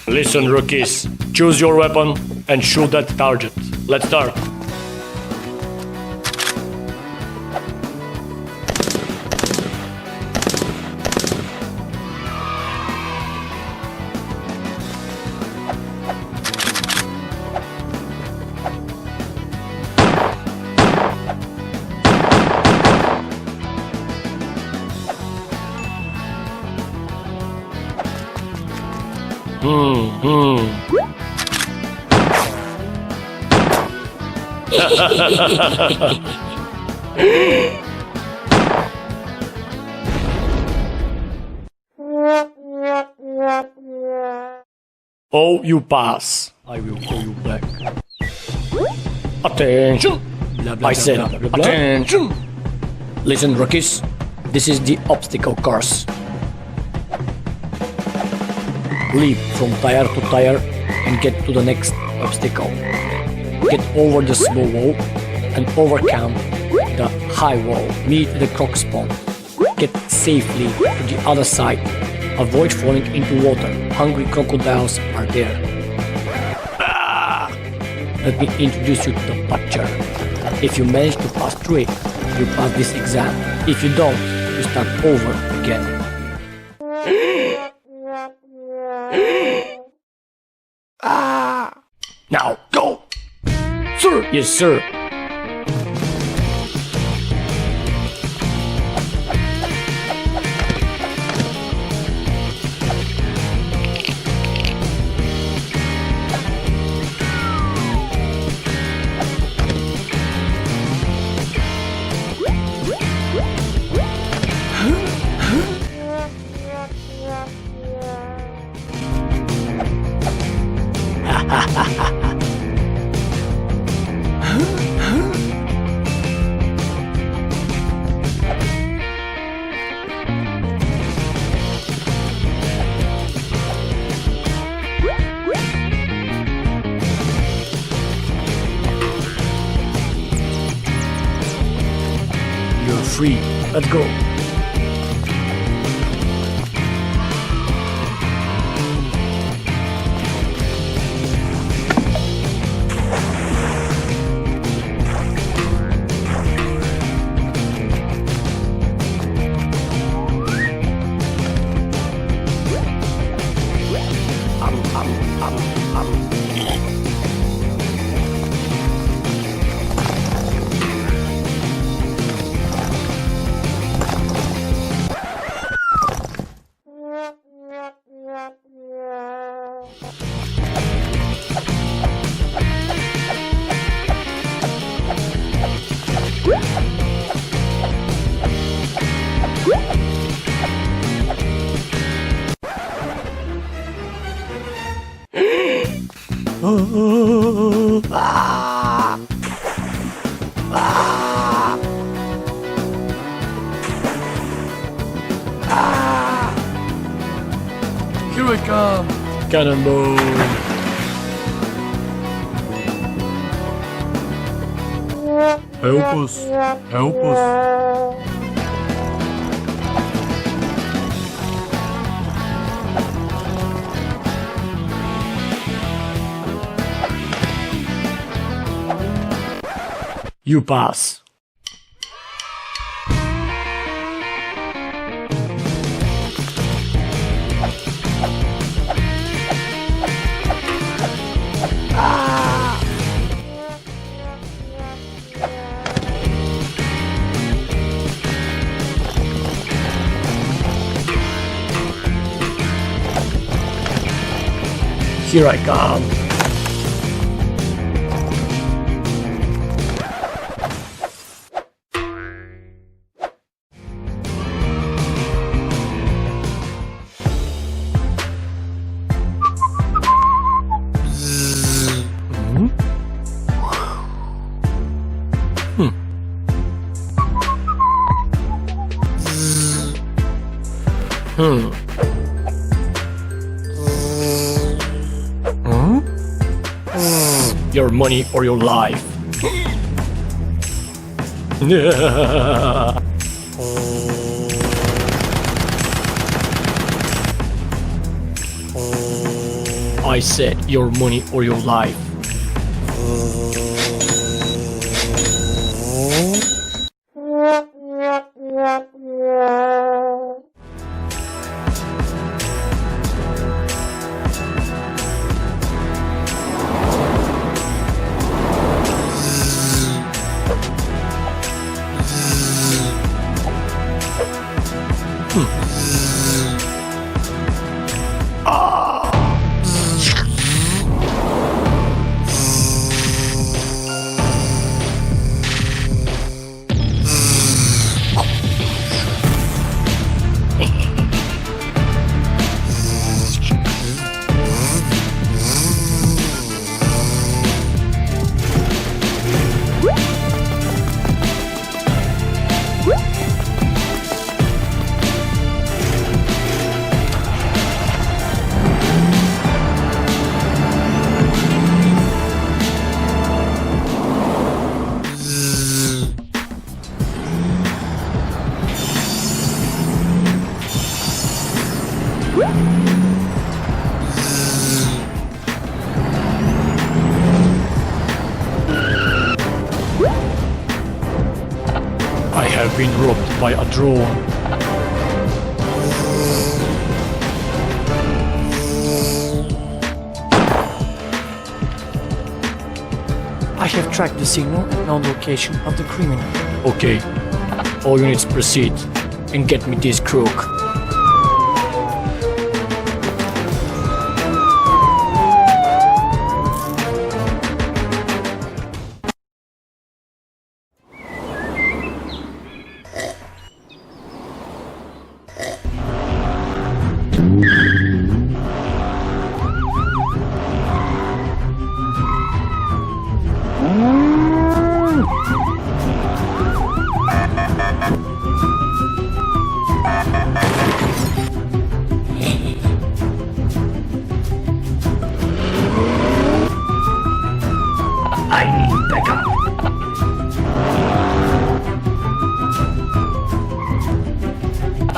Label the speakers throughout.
Speaker 1: Listen, rookies. Choose your weapon and shoot that target. Let's start. Oh, you pass. I will call you back. Attention!
Speaker 2: Blah, blah,
Speaker 1: I said,
Speaker 2: blah, blah, blah.
Speaker 1: attention! Listen, rookies. This is the obstacle course. Leap from tire to tire and get to the next obstacle. Get over the small wall and overcome the high wall. Meet the croc spawn. Get safely to the other side. Avoid falling into water. Hungry crocodiles are there. Let me introduce you to the butcher. If you manage to pass through it, you pass this exam. If you don't, you start over again. Now, go! Sir! Yes, sir. You're free. Let's go.
Speaker 2: Here I come.
Speaker 1: Cannonball.
Speaker 2: Help us. Help us.
Speaker 1: You pass. Here I come. Your money or your life. I said your money or your life. I have been robbed by a drone.
Speaker 3: I have tracked the signal and known the location of the criminal.
Speaker 1: Okay, all units proceed and get me this crook.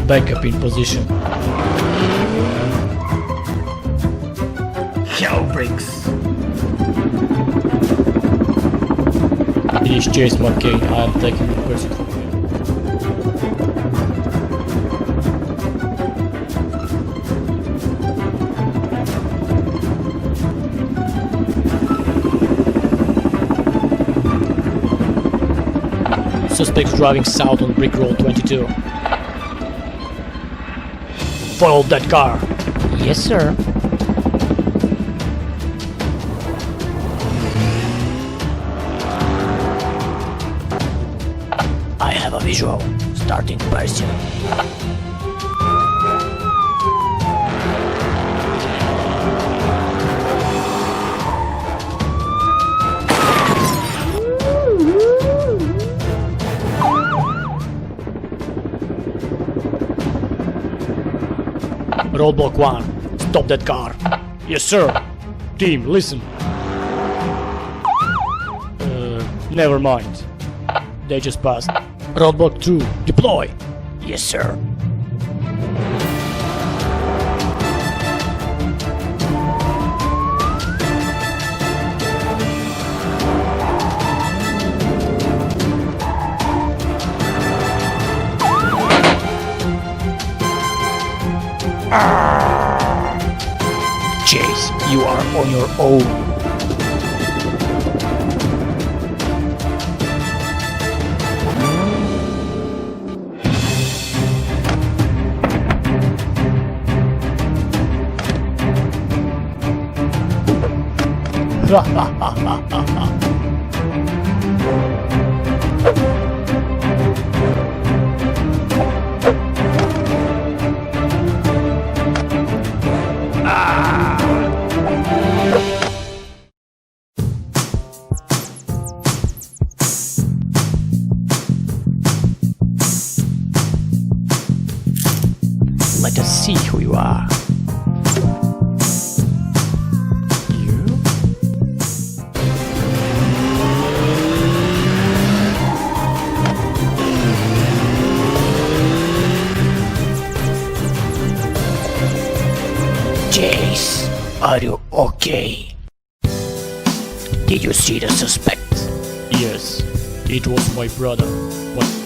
Speaker 1: Backup in position.
Speaker 4: Yo, Bricks.
Speaker 1: It is Chase McCain. I am taking the pursuit from here. Suspects driving south on Brick Road 22. Follow that car.
Speaker 3: Yes, sir.
Speaker 1: I have a visual. Starting very soon. Roadblock 1, stop that car. Yes, sir. Team, listen. Never mind. They just passed. Roadblock 2, deploy. Yes, sir. Chase, you are on your own. Let us see who you are. Jace,
Speaker 3: Are you okay? Did you see the suspect?
Speaker 1: Yes, it was my brother, but